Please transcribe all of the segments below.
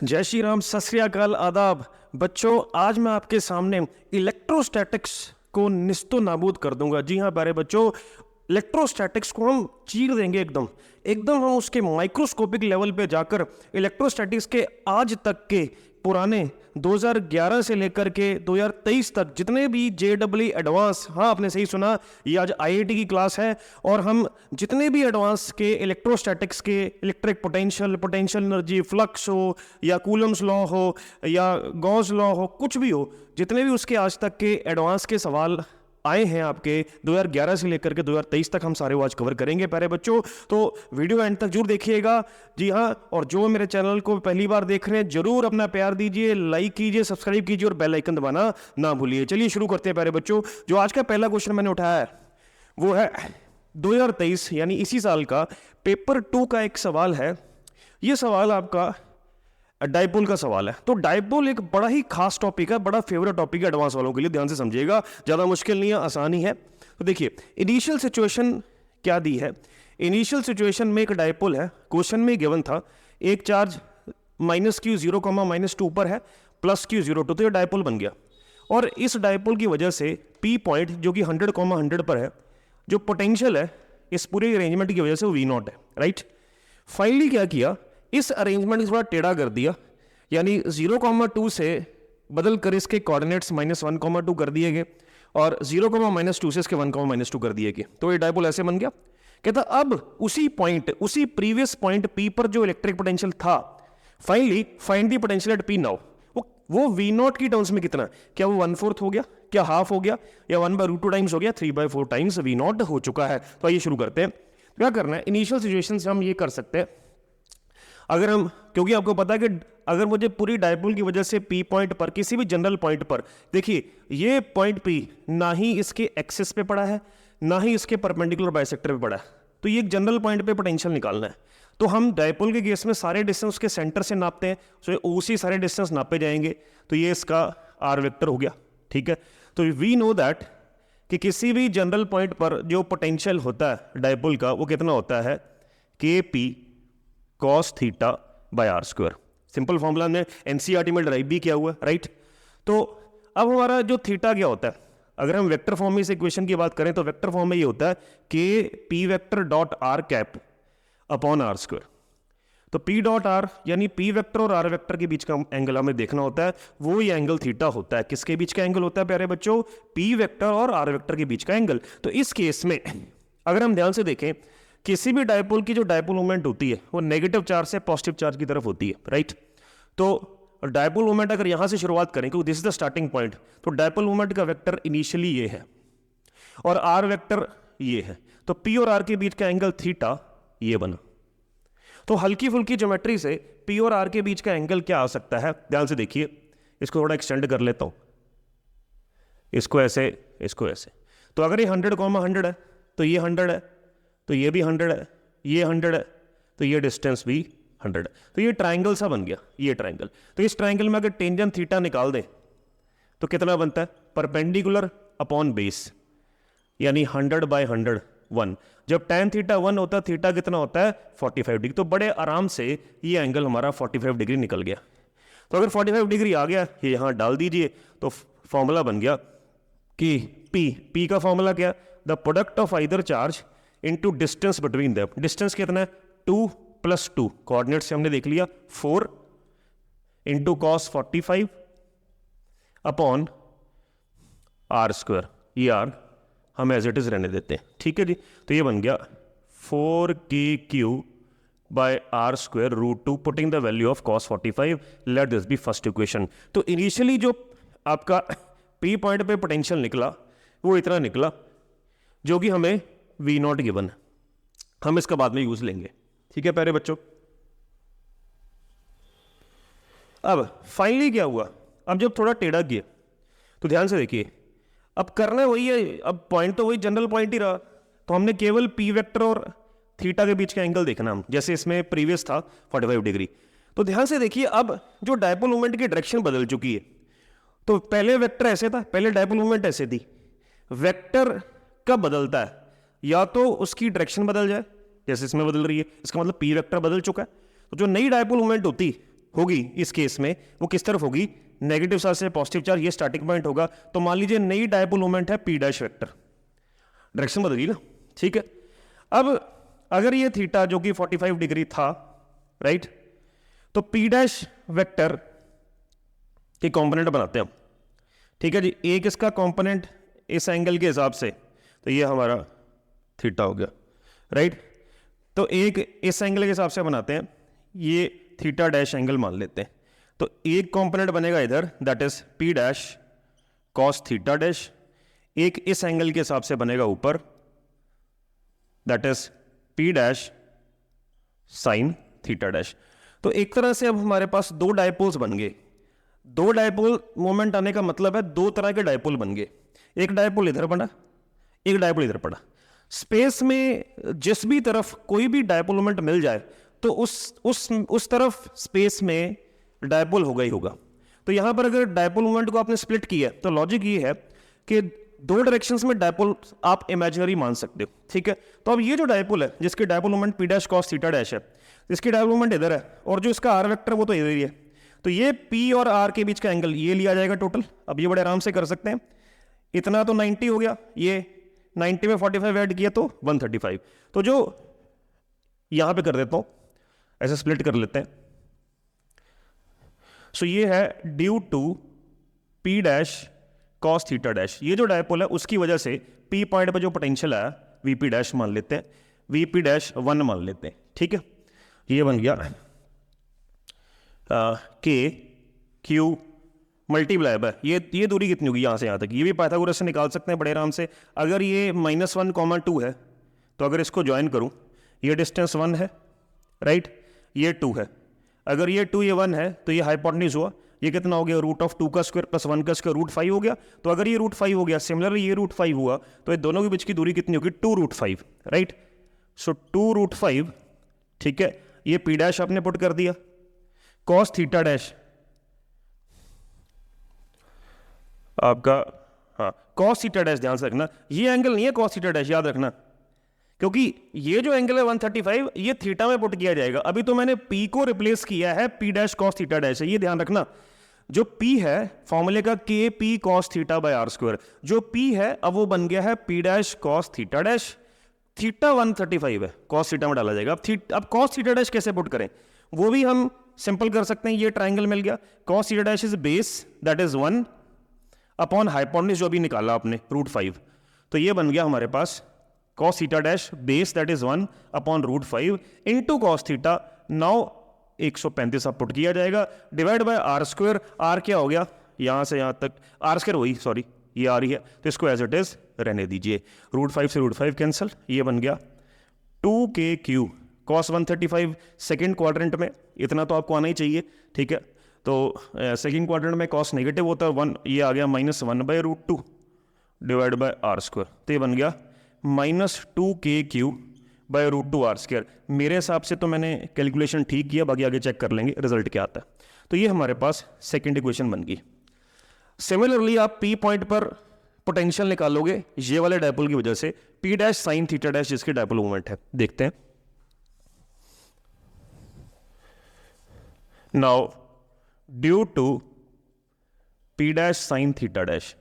जय श्री राम, सत श्री अकाल, आदाब। बच्चों, आज मैं आपके सामने इलेक्ट्रोस्टैटिक्स को निस्तो नाबूद कर दूंगा। जी हाँ प्यारे बच्चों, इलेक्ट्रोस्टैटिक्स को हम चीर देंगे एकदम एकदम हम उसके माइक्रोस्कोपिक लेवल पे जाकर इलेक्ट्रोस्टैटिक्स के आज तक के पुराने 2011 से लेकर के 2023 तक जितने भी JEE एडवांस, हाँ आपने सही सुना, ये आज IIT की क्लास है और हम जितने भी एडवांस के इलेक्ट्रोस्टैटिक्स के electric potential, potential energy, flux हो या कूलम्स लॉ हो या गॉस लॉ हो, कुछ भी हो, जितने भी उसके आज तक के एडवांस के सवाल आए हैं आपके 2011 से लेकर के 2023 तक, हम सारे आज कवर करेंगे प्यारे बच्चों। तो वीडियो एंड तक जरूर देखिएगा। जी हाँ, और जो मेरे चैनल को पहली बार देख रहे हैं जरूर अपना प्यार दीजिए, लाइक कीजिए, सब्सक्राइब कीजिए और बेल आइकन दबाना ना भूलिए। चलिए शुरू करते हैं प्यारे बच्चों। जो आज का पहला क्वेश्चन मैंने उठाया है वो है 2023 यानी इसी साल का पेपर 2 का एक सवाल है। ये सवाल आपका डाइपोल का सवाल है। तो डाइपोल एक बड़ा ही खास टॉपिक है, बड़ा फेवरेट टॉपिक है एडवांस वालों के लिए, ध्यान से समझिएगा, ज़्यादा मुश्किल नहीं है, आसान ही है। तो देखिए इनिशियल सिचुएशन क्या दी है। इनिशियल सिचुएशन में एक डाइपोल है, क्वेश्चन में गिवन था एक चार्ज -q0, -2 पर है, +q02, तो ये डाइपोल बन गया। और इस डाइपोल की वजह से P पॉइंट जो कि 100, पर है, जो पोटेंशियल है इस पूरे अरेंजमेंट की वजह से वो V0 है, राइट। फाइनली क्या किया, इस अरेंजमेंट को थोड़ा टेढ़ा कर दिया, यानी 0,2 से बदल कर इसके कोऑर्डिनेट्स -1,2 कर दिए गए और 0,-2 से इसके 1,-2 कर दिए गए। तो ये डाइपोल ऐसे बन गया। कहता अब उसी पॉइंट, उसी प्रीवियस पॉइंट P पर जो इलेक्ट्रिक पोटेंशियल था, finally find the potential at P now, वो V0 की टर्म्स में कितना, क्या वो 1/4 हो गया, क्या हाफ हो गया, या 1/√2 टाइम्स हो गया, 3/4 टाइम्स V0 हो चुका है। तो आइए शुरू करते हैं। क्या करना है, इनिशियल सिचुएशन से हम ये कर सकते हैं, अगर हम, क्योंकि आपको पता है कि अगर मुझे पूरी डाइपोल की वजह से P पॉइंट पर, किसी भी जनरल पॉइंट पर, देखिए ये पॉइंट P ना ही इसके एक्सिस पे पड़ा है ना ही इसके परपेंडिकुलर बाइसेक्टर पे पड़ा है, तो ये एक जनरल पॉइंट पे पोटेंशियल निकालना है। तो हम डाइपोल के केस में सारे डिस्टेंस उसके सेंटर से नापते हैं, तो उसी सारे डिस्टेंस नापे जाएंगे। तो ये इसका R वेक्टर हो गया, ठीक है। तो वी नो दैट कि किसी भी जनरल पॉइंट पर जो पोटेंशियल होता है डाइपोल का वो कितना होता है, KP cos theta by R²। Simple formula ने NCERT में ड्राइव भी किया हुआ है, राइट। तो अब हमारा जो थीटा क्या होता है, अगर हम वेक्टर फॉर्म में इस इक्वेशन की बात करें तो वेक्टर फॉर्म में ये होता है KP vector dot R cap upon R²। तो P डॉट R यानी P वेक्टर और R वेक्टर के बीच का एंगल हमें देखना होता है, वो ये एंगल थीटा होता है। किसके बीच का एंगल होता है प्यारे बच्चों, P वेक्टर और R वेक्टर के बीच का एंगल। तो इस केस में अगर हम ध्यान से देखें, किसी भी डाइपोल की जो डाइपोल मोमेंट होती है वो नेगेटिव चार्ज से पॉजिटिव चार्ज की तरफ होती है, राइट। तो डाइपोल मोमेंट अगर यहां से शुरुआत करें, क्योंकि this is the starting point, तो डाइपोल मोमेंट का वेक्टर इनिशियली ये है और आर वेक्टर ये है। तो P और R के बीच का एंगल थीटा ये बना। तो हल्की फुल्की ज्योमेट्री से P और R के बीच का एंगल क्या आ सकता है, ध्यान से देखिए, इसको थोड़ा एक्सटेंड कर लेता हूं, इसको ऐसे, इसको ऐसे। तो अगर ये 100, है तो ये 100 है, तो ये भी 100 है, ये 100 है, तो ये डिस्टेंस भी 100 है। तो ये ट्राइंगल सा बन गया, ये ट्राइंगल। तो इस ट्राइंगल में अगर टेंजेंट थीटा निकाल दें तो कितना बनता है, परपेंडिकुलर अपॉन बेस, यानी 100/100 1। जब tan थीटा 1 होता है, थीटा कितना होता है 45 डिग्री। तो बड़े आराम से ये एंगल हमारा 45 डिग्री निकल गया। तो अगर 45 डिग्री आ गया, ये यहाँ डाल दीजिए, तो फॉर्मूला बन गया कि P का फॉर्मूला क्या, the product of either charge into distance between them. Distance कितना है 2 + 2, कोऑर्डिनेट से हमने देख लिया 4 इंटू cos 45 अपॉन R²। ये R हम एज इट इज रहने देते हैं, ठीक है जी। तो ये बन गया 4KQ by R² √2, putting the value of cos 45, let this be first equation. तो इनिशियली जो आपका P पॉइंट पे पोटेंशियल निकला वो इतना निकला, जो कि हमें V0 गिवन है। हम इसका बाद में यूज लेंगे, ठीक है प्यारे बच्चों। अब फाइनली क्या हुआ, अब जब थोड़ा टेढ़ा किया तो ध्यान से देखिए, अब करना वही है, अब पॉइंट तो वही जनरल पॉइंट ही रहा। तो हमने केवल P वेक्टर और थीटा के बीच का एंगल देखना, हम जैसे इसमें प्रीवियस था 45 डिग्री। तो ध्यान से देखिए, अब जो डाइपोल मोमेंट की डायरेक्शन बदल चुकी है। तो पहले वेक्टर ऐसे था, पहले डाइपोल मोमेंट ऐसे थी। वेक्टर कब बदलता है, या तो उसकी डायरेक्शन बदल जाए, जैसे इसमें बदल रही है, इसका मतलब P वेक्टर बदल चुका है। तो जो नई डाइपोल मोमेंट होती होगी इस केस में वो किस तरफ होगी, नेगेटिव चार्ज से पॉजिटिव चार्ज, ये स्टार्टिंग पॉइंट होगा। तो मान लीजिए नई डायपोल मोमेंट है पी डैश वेक्टर, डायरेक्शन बदली ना, ठीक है। अब अगर ये थीटा जो कि 45 डिग्री था, राइट, तो पी डैश वेक्टर के कंपोनेंट बनाते हैं हम, ठीक है जी। एक इसका कंपोनेंट इस एंगल के हिसाब से, तो ये हमारा थीटा हो गया, राइट। तो एक इस एंगल के हिसाब से बनाते हैं, ये थीटा डैश एंगल मान लेते हैं। तो एक कंपोनेंट बनेगा इधर, that is P dash cos theta dash, एक इस एंगल के हिसाब से बनेगा ऊपर, that is P dash sine theta dash. तो एक तरह से अब हमारे पास दो डायपोल्स बन गए। दो डायपोल मोमेंट आने का मतलब है दो तरह के डायपोल बन गए, एक डायपोल इधर बना, एक डायपोल इधर पड़ा। स्पेस में जिस भी तरफ कोई भी डायपोल मोमेंट मिल जाए तो उस तरफ स्पेस में डायपोल होगा ही होगा। तो यहां पर अगर डायपोल मोमेंट को आपने स्प्लिट किया तो लॉजिक ये है कि दो डायरेक्शंस में डायपोल आप इमेजिनरी मान सकते हो, ठीक है। तो अब ये जो डायपोल है जिसके dipole moment P dash cos theta dash है, इसकी डायपोल मोमेंट इधर है और जो इसका आर वेक्टर वो तो इधर ही है। तो ये पी और आर के बीच का एंगल ये लिया जाएगा टोटल। अब ये बड़े आराम से कर सकते हैं, इतना तो 90 हो गया, ये 90 में 45 ऐड किया तो 135। तो जो यहां पे कर देता हूं, ऐसे स्प्लिट कर लेते हैं। सो ये है due to P dash cos theta dash, ये जो डायपोल है उसकी वजह से पी पॉइंट पे जो पोटेंशियल आया वीपी डैश मान लेते हैं, वीपी डैश 1 मान लेते हैं, ठीक है। ये बन गया के क्यू मल्टीप्लाई बाय ये दूरी कितनी होगी यहाँ से यहाँ तक, ये भी पाइथागोरस से निकाल सकते हैं बड़े आराम से। अगर ये -1, 2 है तो अगर इसको ज्वाइन करूँ, ये डिस्टेंस 1 है, राइट, ये 2 है। अगर ये 2 ये 1 है तो ये हाइपोटेन्यूज हुआ, ये कितना हो गया, √2 का स्क्वायर प्लस 1 का स्क्वायर √5 हो गया। तो अगर ये √5 हो गया, सिमिलरली ये √5 हुआ, तो ये दोनों के बीच की दूरी कितनी होगी, 2√5, राइट। सो 2√5, ठीक है। ये पी डैश आपने पुट कर दिया, कॉस थीटा डैश आपका, हाँ कॉस थीटा डैश, ध्यान से रखना ये एंगल नहीं है कॉस थीटा डैश, याद रखना, क्योंकि ये जो एंगल है 135 ये थीटा में पुट किया जाएगा। अभी तो मैंने पी को रिप्लेस किया है P dash cos theta dash है, ये ध्यान रखना। जो पी है फॉर्मूले का के P cos theta by R square, जो पी है अब वो बन गया है P dash cos theta dash. Theta 135 है, कॉस थीटा में डाला जाएगा। अब कॉस थीटा डैश कैसे पुट करें, वो भी हम सिंपल कर सकते हैं। ये ट्राइंगल मिल गया, cos theta dash is base that is 1 upon hypotenuse जो भी निकाला आपने √5। तो ये बन गया हमारे पास cos theta dash base that is 1 upon √5 into cos theta. Now 135 आप पुट किया जाएगा, divide by R square. R क्या हो गया, यहां से यहां तक आर स्क्वायर वही, सॉरी ये आ रही है, तो इसको एज इट इज रहने दीजिए। √5 से √5 कैंसिल, ये बन गया 2k³ cos 135 सेकेंड क्वाड्रेंट में, इतना तो आपको आना ही चाहिए, ठीक है। तो सेकेंड क्वाड्रेंट में cos नेगेटिव होता है 1, ये आ गया -1/√2 डिवाइड बाय आर स्क्वायर। तो ये बन गया -2k³ बाय √2 आर स्क्वायर। मेरे हिसाब से तो मैंने कैलकुलेशन ठीक किया, बाकी आगे चेक कर लेंगे रिजल्ट क्या आता है। तो ये हमारे पास सेकेंड इक्वेशन बन गई। सिमिलरली आप पी पॉइंट पर पोटेंशियल निकालोगे ये वाले डायपोल की वजह से, P dash sine theta dash जिसकी डायपोल मोमेंट है, देखते हैं। Now due to P dash sine theta dash,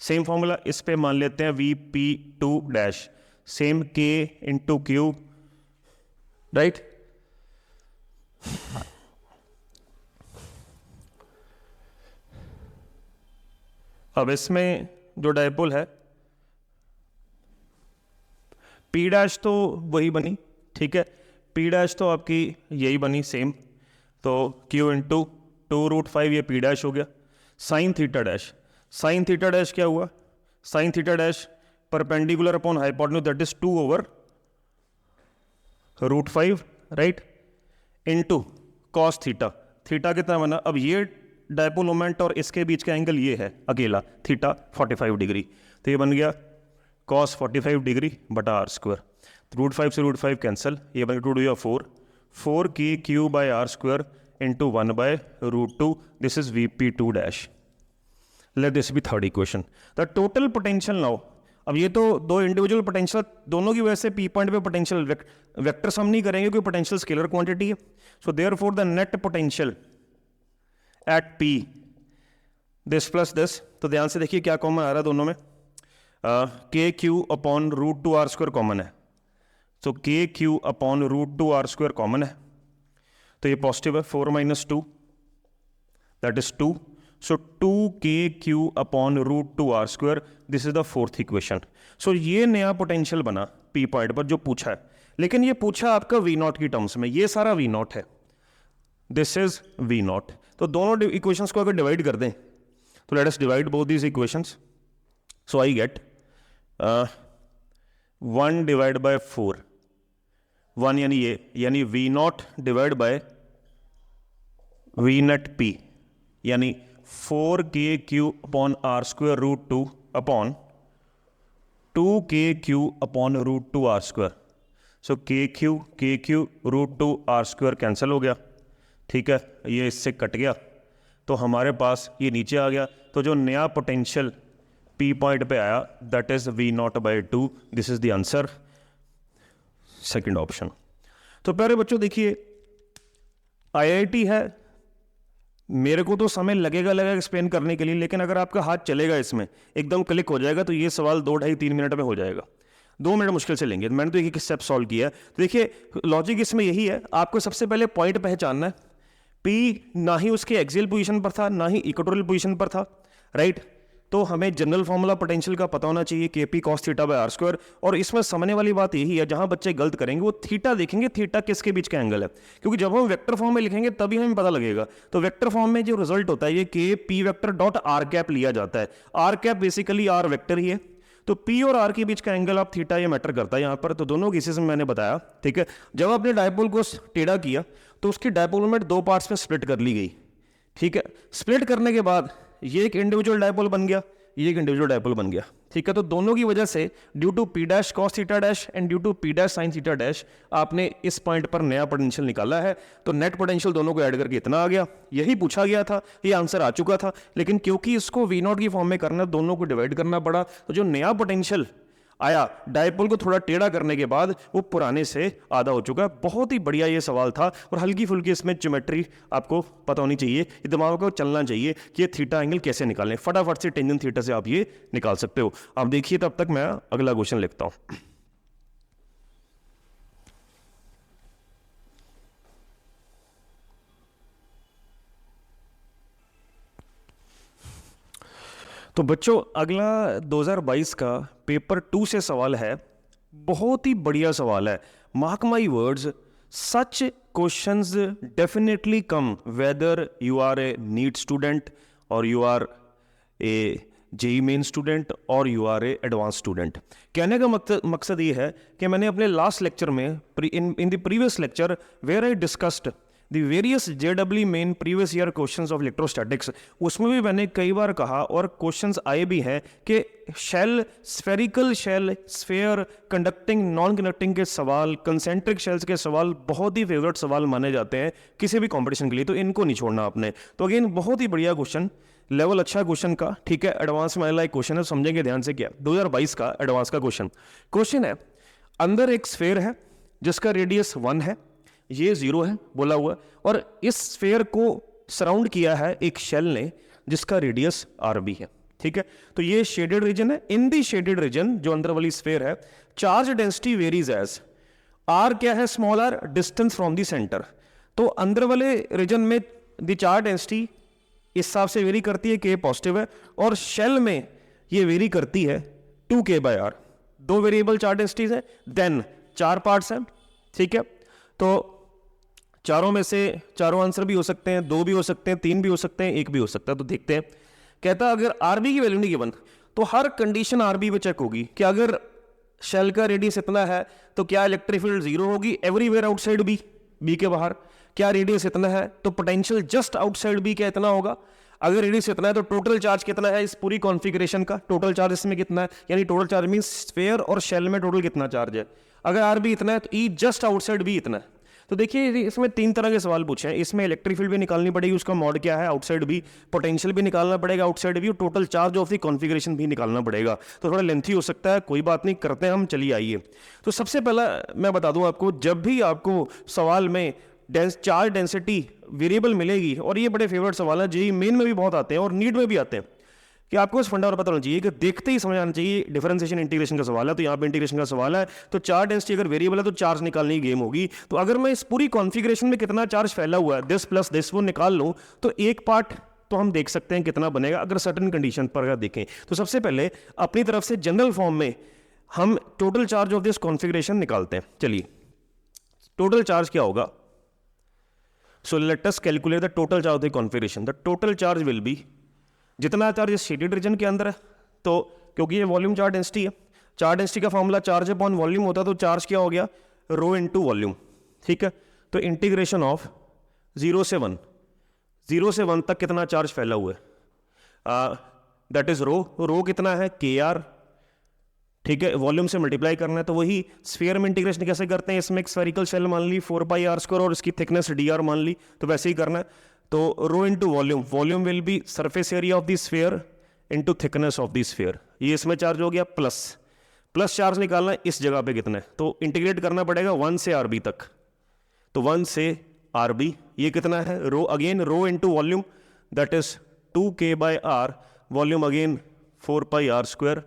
same formula इस पे मान लेते हैं Vp2 dash, same K into Q, right. अब इसमें जो डायपोल है P डैश तो वही बनी, ठीक है, P डैश तो आपकी यही बनी सेम, तो Q इंटू 2√5 ये P डैश हो गया। Sign theta dash, sine theta dash क्या हुआ, sign theta dash perpendicular upon hypotenuse that is 2/√5, right, into cos theta. Theta कितना बना, अब ये डायपोल मोमेंट और इसके बीच का एंगल ये है अकेला थीटा 45 डिग्री, तो ये बन गया cos 45 डिग्री बटा आर स्क्वायर। √5 से √5 कैंसिल, ये बन गया 2 या 4k³ by R square into 1/√2, this is Vp2 dash. Let this be third equation. The total potential now, अब ये तो दो इंडिविजुअल पोटेंशियल, दोनों की वजह से पी पॉइंट पे पोटेंशियल वेक्टर सम नहीं करेंगे क्योंकि पोटेंशियल स्केलर क्वांटिटी है। So therefore the net potential at P this plus this, तो ध्यान से देखिए क्या कॉमन आ रहा है दोनों में, k q upon root two r square common है, तो k q upon root two r square common है, तो ये पॉजिटिव है, 4 minus 2 that is 2, so 2kq upon root two r square, this is the fourth equation. So ये नया potential बना P point पर जो पूछा है, लेकिन ये पूछा आपका वी नॉट की टर्म्स में, ये सारा वी नॉट है, दिस इज वी नॉट। तो दोनों इक्वेशंस को अगर डिवाइड कर दें तो let us divide both these equations, so I get 1 divide by 4, 1 यानी ये, यानी V naught divide by V net P, यानी 4kq upon R square root 2 upon 2kq upon root 2 R square, so kq root 2 R square cancel हो गया, ठीक है, ये इससे कट गया, तो हमारे पास ये नीचे आ गया, तो जो नया पोटेंशियल पी पॉइंट पे आया that is V naught by 2, this is the answer, second option. तो प्यारे बच्चों देखिए, आईआईटी है, मेरे को तो समय लगेगा एक्सप्लेन करने के लिए, लेकिन अगर आपका हाथ चलेगा इसमें एकदम क्लिक हो जाएगा तो ये सवाल 2 ढाई 3 मिनट में हो जाएगा, 2 मिनट मुश्किल से लेंगे। मैंने तो एक स्टेप सॉल्व किया है। तो देखिए लॉजिक इसमें यही है, आपको सबसे पहले पॉइंट पहचानना है, पी ना ही उसके एक्सियल पोजीशन पर था ना ही इक्वेटोरियल पोजीशन पर था, राइट। तो हमें जनरल फॉर्मूला पोटेंशियल का पता होना चाहिए, के P cos theta by R square. और इसमें समझने वाली बात यही है, जहां बच्चे गलत करेंगे वो थीटा देखेंगे, थीटा किसके बीच का एंगल है, क्योंकि जब हम वेक्टर फॉर्म में लिखेंगे तभी हमें पता लगेगा। तो वेक्टर फॉर्म में जो रिजल्ट होता है ये k p vector dot r cap लिया जाता है, r cap basically r vector ही है, तो पी और आर के बीच का एंगल आप थीटा ये मैटर करता है यहाँ पर। तो दोनों केसेस में मैंने बताया, ठीक है। जब आपने डायपोल को टेढ़ा किया तो उसकी डायपोल मोमेंट 2 पार्ट्स में स्प्लिट कर ली गई, ठीक है। स्प्लिट करने के बाद ये एक इंडिविजुअल डायपोल बन गया, ये एक इंडिविजुअल डायपोल बन गया, ठीक है। तो दोनों की वजह से due to P dash cos theta dash and due to P dash sine theta dash आपने इस पॉइंट पर नया पोटेंशियल निकाला है। तो नेट पोटेंशियल दोनों को ऐड करके इतना आ गया, यही पूछा गया था, ये आंसर आ चुका था, लेकिन क्योंकि इसको वी नॉट की फॉर्म में करना, दोनों को डिवाइड करना पड़ा, तो जो नया पोटेंशियल आया डायपोल को थोड़ा टेढ़ा करने के बाद वो पुराने से आधा हो चुका है। बहुत ही बढ़िया ये सवाल था, और हल्की फुल्की इसमें ज्योमेट्री आपको पता होनी चाहिए, ये दिमाग को चलना चाहिए कि ये थीटा एंगल कैसे निकालें। फटाफट से टेंजेंट थीटा से आप ये निकाल सकते हो। आप देखिए, तब तक मैं अगला क्वेश्चन लिखता हूं। तो बच्चों अगला 2022 का पेपर 2 से सवाल है, बहुत ही बढ़िया सवाल है। Mark my words, such questions definitely come whether you are a NEET student और you are a JEE main student और you are a advance student. कहने का मकसद ये है कि मैंने अपने लास्ट लेक्चर में in the previous lecture where I discussed the various JEE main previous year questions of electrostatics, उसमें भी मैंने कई बार कहा और क्वेश्चंस आए भी हैं कि shell, spherical shell, sphere, conducting, non conducting के सवाल, कंसेंट्रिक शेल्स के सवाल बहुत ही फेवरेट सवाल माने जाते हैं किसी भी कंपटीशन के लिए, तो इनको नहीं छोड़ना आपने। तो अगेन बहुत ही बढ़िया क्वेश्चन, लेवल अच्छा क्वेश्चन का, ठीक है। एडवांस में लाइक क्वेश्चन है, समझेंगे ध्यान से क्या। 2022 का एडवांस का क्वेश्चन है, अंदर एक स्फेयर है जिसका रेडियस 1 है, ये 0 है बोला हुआ, और इस स्फेयर को सराउंड किया है एक शेल ने जिसका रेडियस RB है, ठीक है। तो ये शेडेड रीजन है। इन दी शेडेड रीजन जो अंदर वाली स्फेयर है, charge density varies as R क्या है, small r, distance from the centre. तो अंदर वाले रीजन में दी चार्ज डेंसिटी इस हिसाब से वेरी करती है, K पॉजिटिव है, और शेल में ये वेरी करती है 2K/R। 2 वेरिएबल चार्ज डेंसिटीज है, देन 4 पार्ट्स हैं, ठीक है। तो चारों में से चारों आंसर भी हो सकते हैं, 2 भी हो सकते हैं, 3 भी हो सकते हैं, 1 भी हो सकता है। तो देखते हैं, कहता अगर RB की वैल्यू नहीं गिवन तो हर कंडीशन RB पे चेक होगी कि अगर शेल का रेडियस इतना है तो क्या इलेक्ट्रिक फील्ड 0 होगी एवरीवेयर आउटसाइड बी के बाहर। क्या रेडियस इतना है तो पोटेंशियल जस्ट आउटसाइड बी क्या इतना होगा। अगर रेडियस इतना है तो टोटल चार्ज कितना है इस पूरी कॉन्फ़िगरेशन का, टोटल चार्ज इसमें कितना है, यानी टोटल चार्ज मींस स्फीयर और शेल में टोटल कितना चार्ज है। अगर RB इतना है तो E जस्ट आउटसाइड बी इतना है। तो देखिए इसमें 3 तरह के सवाल पूछे हैं। इसमें इलेक्ट्रिक फील्ड भी निकालनी पड़ेगी, उसका मॉड क्या है आउटसाइड बी, पोटेंशियल भी निकालना पड़ेगा आउटसाइड बी, और total charge of the configuration भी निकालना पड़ेगा। तो थोड़ा लेंथी हो सकता है, कोई बात नहीं, करते हैं हम, चलिए आइए। तो सबसे पहला मैं बता दूं आपको, जब भी आपको सवाल में चार्ज डेंसिटी वेरिएबल मिलेगी, और ये बड़े फेवरेट सवाल है, जेई मेन में भी बहुत आते हैं और नीट में भी आते हैं, कि आपको इस फंडा और पता होना चाहिए कि देखते ही समझ आना चाहिए डिफरेंशिएशन इंटीग्रेशन का सवाल है, तो यहाँ पे इंटीग्रेशन का सवाल है, तो चार्ज डेंसिटी अगर वेरिएबल है तो चार्ज निकालने की गेम होगी। तो अगर मैं इस पूरी कॉन्फ़िगरेशन में कितना चार्ज फैला हुआ है, दिस प्लस दिस, वो निकाल लूँ, तो एक पार्ट तो हम देख सकते हैं कितना बनेगा अगर सर्टेन कंडीशन पर अगर देखें। तो सबसे पहले अपनी तरफ से जनरल फॉर्म में हम total charge of this configuration निकालते हैं। चलिए, टोटल चार्ज क्या होगा? So let us calculate the total charge of the configuration. The total charge will be, जितना चार्ज इस शेडेड रीजन के अंदर है, तो क्योंकि ये वॉल्यूम चार्ज डेंसिटी है, चार्ज डेंसिटी का फॉर्मूला चार्ज अपॉन वॉल्यूम होता है, तो चार्ज क्या हो गया? रो इनटू वॉल्यूम। ठीक है, तो इंटीग्रेशन ऑफ 0 से 1 तक कितना चार्ज फैला हुआ है, दैट इज रो कितना है? KR। ठीक है, वॉल्यूम से मल्टीप्लाई करना है, तो वही स्फीयर में इंटीग्रेशन कैसे करते हैं, इसमें एक स्फेरिकल शेल मान ली 4πr² और इसकी थिकनेस dr मान ली, तो वैसे ही करना है। तो rho into volume will be surface area of the sphere into thickness of the sphere. ये इसमें चार्ज हो गया प्लस चार्ज निकालना है इस जगह पे कितना है, तो इंटीग्रेट करना पड़ेगा 1 से RB तक, तो 1 से RB ये कितना है? Rho, again rho into volume, that is 2K/R, volume again 4πr²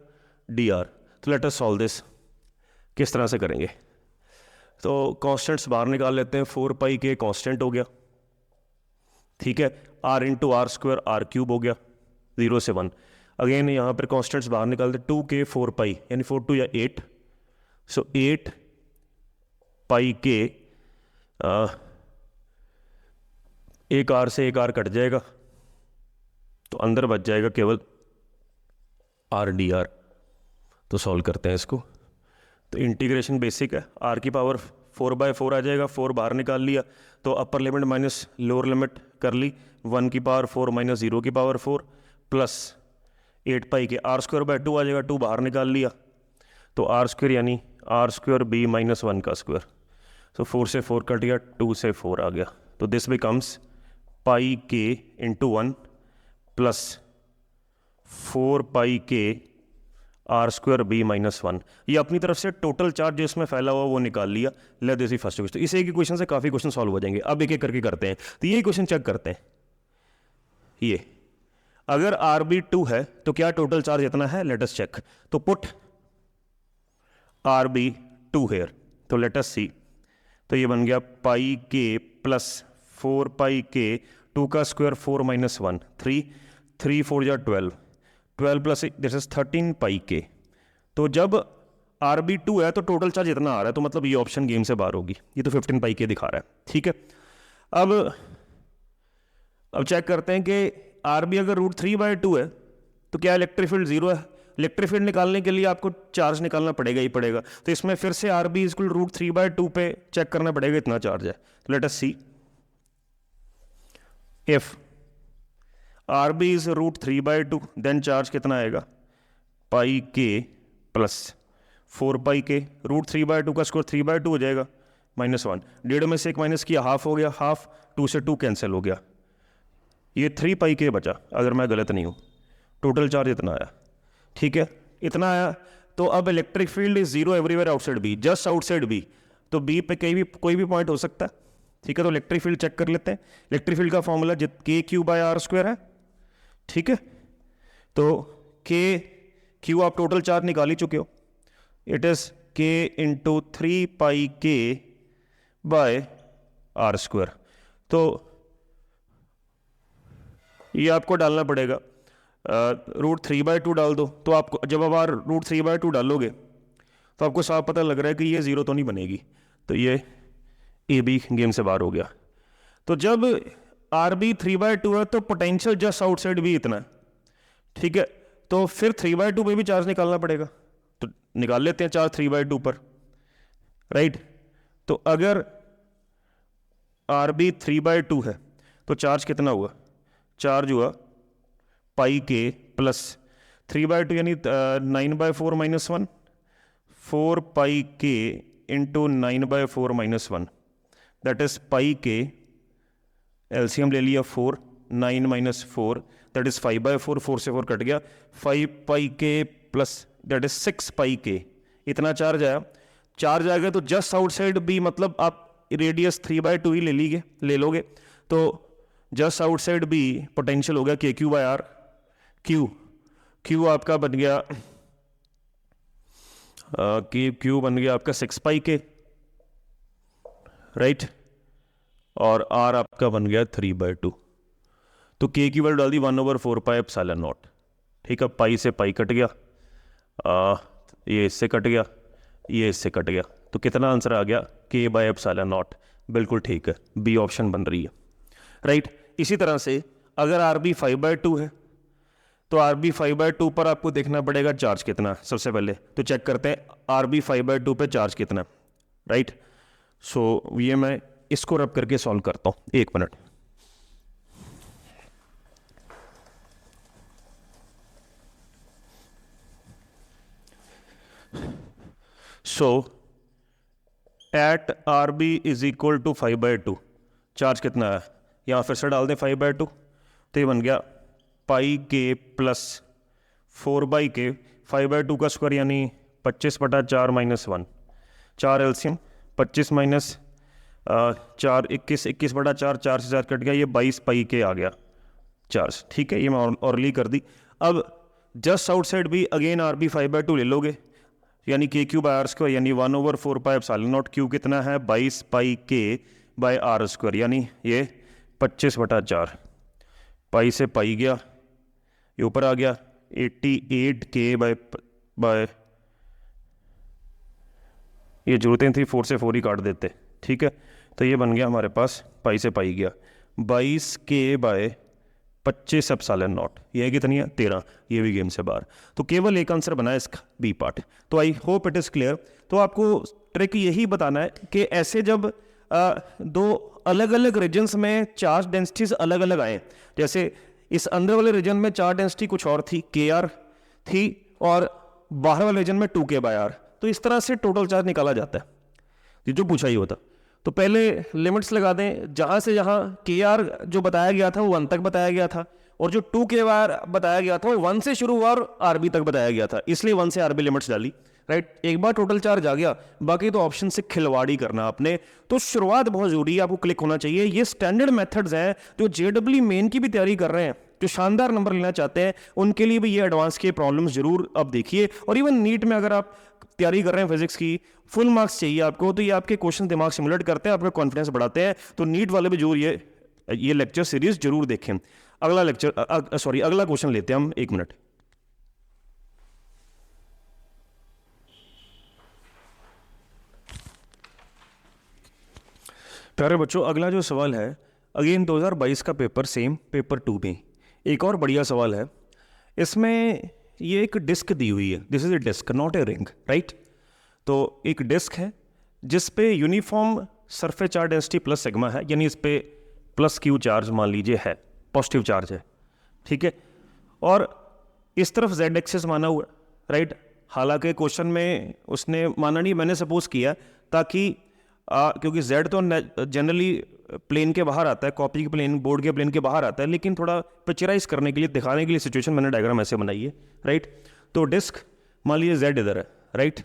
dr। तो लेट अस सॉल्व दिस। किस तरह से करेंगे? तो कांस्टेंट्स बाहर निकाल लेते हैं, 4πK कांस्टेंट हो गया, ठीक है, R इंटू R² R³ हो गया 0 से 1। अगेन यहाँ पर कांस्टेंट्स बाहर निकालते, 2K 4π यानी 4 2 या 8, सो 8πK, एक R से एक R कट जाएगा, तो अंदर बच जाएगा केवल RdR। तो सॉल्व करते हैं इसको। तो इंटीग्रेशन बेसिक है, R की पावर 4/4 आ जाएगा, 4 बाहर निकाल लिया, तो upper limit minus lower limit कर ली, 1 की पावर 4 माइनस 0 की पावर 4 प्लस 8πK, R²/2 आ जाएगा, 2 बाहर निकाल लिया, तो R² यानी R²B माइनस 1 का स्क्वायर, तो 4 से 4 कट गया, 2 से 4 आ गया, तो this becomes πK into 1 plus 4πK R²B minus 1। ये अपनी तरफ से टोटल चार्ज जो इसमें फैला हुआ वो निकाल लिया। Let this be first question. इस एक ही क्वेश्चन से काफ़ी क्वेश्चन सॉल्व हो जाएंगे। अब एक एक करके करते हैं, तो ये क्वेश्चन चेक करते हैं। ये अगर RB 2 है तो क्या टोटल चार्ज इतना है? Let us check. तो पुट RB 2 हेयर, तो लेट अस सी। तो ये बन गया πK प्लस 4πK, 2 का स्क्वायर 4 माइनस 1, 3 4 जा 12 प्लस दिस इज 13πK। तो जब RB 2 है तो टोटल चार्ज इतना आ रहा है, तो मतलब ये ऑप्शन गेम से बाहर होगी। ये तो 15πK दिखा रहा है, ठीक है। अब चेक करते हैं कि RB अगर √3/2 है तो क्या इलेक्ट्रिक फील्ड 0 है? इलेक्ट्रिक फील्ड निकालने के लिए आपको चार्ज निकालना पड़ेगा ही पड़ेगा, तो इसमें फिर से RB इक्वल √3/2 पे चेक करना पड़ेगा इतना चार्ज है। Let us see if RB is √3/2 then charge कितना आएगा? πK प्लस 4πK, √3/2 का स्क्वायर 3/2 हो जाएगा, -1, डेढ़ में से एक माइनस किया, हाफ हो गया, हाफ 2 से 2 कैंसिल हो गया, ये 3πK बचा अगर मैं गलत नहीं हूँ। टोटल चार्ज इतना आया, ठीक है, इतना आया। तो अब electric field is 0 everywhere outside B, just outside B, तो B पे कोई भी पॉइंट हो सकता है, ठीक है। तो इलेक्ट्रिक फील्ड चेक कर लेते हैं। इलेक्ट्रिक फील्ड का फॉर्मूला KQ/R² है, ठीक है। तो Q आप टोटल चार्ज निकाल ही चुके हो, it is K into 3πK/R²। तो ये आपको डालना पड़ेगा, √3/2 डाल दो, तो आपको जब अब आप √3/2 डालोगे तो आपको साफ पता लग रहा है कि ये 0 तो नहीं बनेगी, तो ये AB गेम से बाहर हो गया। तो जब RB 3/2 है तो पोटेंशियल जस्ट आउटसाइड B इतना है, ठीक है। तो फिर 3/2 पे भी चार्ज निकालना पड़ेगा, तो निकाल लेते हैं चार्ज 3/2 पर, राइट। तो अगर RB 3/2 है तो चार्ज कितना हुआ? चार्ज हुआ πK प्लस 3/2 यानी 9/4 minus 1, 4πK into 9/4 minus 1, that is πK, LCM ले लिया 4, 9 माइनस 4 दैट इज 5/4, 4 से 4 कट गया, 5πK plus that is 6πK। इतना चार्ज आया। चार्ज आ गया तो जस्ट आउटसाइड B, मतलब आप रेडियस 3/2 ही ले लोगे तो जस्ट आउटसाइड बी पोटेंशियल हो गया के क्यू बाय आर। क्यू आपका बन गया क्यू बन गया आपका 6πk, राइट, और आर आपका बन गया 3/2। तो के की वैल्यू डाल दी 1/4πε0। ठीक है, पाई से पाई कट गया, ये इससे कट गया, ये इससे कट गया, तो कितना आंसर आ गया k/ε0। बिल्कुल ठीक है, बी ऑप्शन बन रही है, राइट। इसी तरह से अगर आर बी 5/2 है तो आर बी 5/2 पर आपको देखना पड़ेगा चार्ज कितना है। सबसे पहले तो चेक करते हैं आर बी 5/2 पे चार्ज कितना है, राइट। सो ये मैं इसको रब करके सॉल्व करता हूं, 1 minute. So at R B is equal to 5/2 charge कितना है, यहां फिर से डाल दें 5/2, तो ये बन गया πk प्लस 4/k। 5/2 का स्क्वायर यानी 25/4 - 1, 4 एलसीएम 25 माइनस 4 21, 21/4, 4 से 4 कट गया, ये 22πk आ गया चार्ज। ठीक है, ये मैं ऑरली कर दी। अब जस्ट आउटसाइड भी अगेन आर बी 5/2 ले लोगे, यानी के क्यू बाय आर स्क्वायर, यानी 1/4πε0। क्यू कितना है 22πk बाय आर स्क्वायर, यानी ये 25/4, पाई से पाई गया, ये ऊपर आ गया 88k बाय ये जरूरतें थी 4 से 4 ही काट देते। ठीक है, तो ये बन गया हमारे पास पाई से पाई गया 22k बाय 25ε0, ये कितनी है 13, ये भी गेम से बाहर। तो केवल एक आंसर बना है इसका बी पार्ट। तो I hope it is clear. तो आपको ट्रिक यही बताना है कि ऐसे जब दो अलग अलग रीजन्स में चार्ज डेंसिटीज अलग अलग आए, जैसे इस अंदर वाले रीजन में चार्ज डेंसिटी कुछ और थी kr थी, और बाहर वाले रीजन में 2k/r, तो इस तरह से टोटल चार्ज निकाला जाता है, ये जो पूछा ही होता। तो पहले लिमिट्स लगा दें, जहां से जहां kr जो बताया गया था वो 1 तक बताया गया था, और जो 2k/r बताया गया था वो 1 से शुरू हुआ और rb तक बताया गया था, इसलिए 1 से rb लिमिट्स डाली, राइट। एक बार टोटल चार्ज आ गया, बाकी तो ऑप्शन से खिलवाड़ी करना आपने। तो शुरुआत बहुत जरूरी है, आपको क्लिक होना चाहिए। ये स्टैंडर्ड मेथड्स हैं, जो जेडब्ल्यू मेन की भी तैयारी कर रहे हैं, जो शानदार नंबर लेना चाहते हैं, उनके लिए भी ये एडवांस के प्रॉब्लम्स जरूर अब देखिए। और इवन नीट में अगर आप तैयारी कर रहे हैं फिजिक्स की, फुल मार्क्स चाहिए आपको, तो ये आपके क्वेश्चन दिमाग सिमुलेट करते हैं, आपका कॉन्फिडेंस बढ़ाते हैं। तो नीट वाले भी जरूर ये लेक्चर सीरीज जरूर देखें। अगला क्वेश्चन लेते हैं हम, 1 मिनट। प्यारे बच्चों, अगला जो सवाल है अगेन 2022 का पेपर, सेम पेपर 2 में एक और बढ़िया सवाल है। इसमें ये एक डिस्क दी हुई है, this is a disc not a ring, right. तो एक डिस्क है जिस पे uniform surface charge density plus sigma है, यानी इस पे प्लस क्यू चार्ज मान लीजिए है, पॉजिटिव चार्ज है, ठीक है। और इस तरफ जेड एक्सिस माना हुआ, राइट। हालांकि क्वेश्चन में उसने माना नहीं, मैंने सपोज किया ताकि क्योंकि z तो जनरली प्लेन के बाहर आता है, कॉपी के प्लेन, बोर्ड के प्लेन के बाहर आता है, लेकिन थोड़ा पिक्चराइज करने के लिए, दिखाने के लिए सिचुएशन मैंने डायग्राम ऐसे बनाई है, राइट। तो डिस्क मान लीजिए z इधर है, राइट।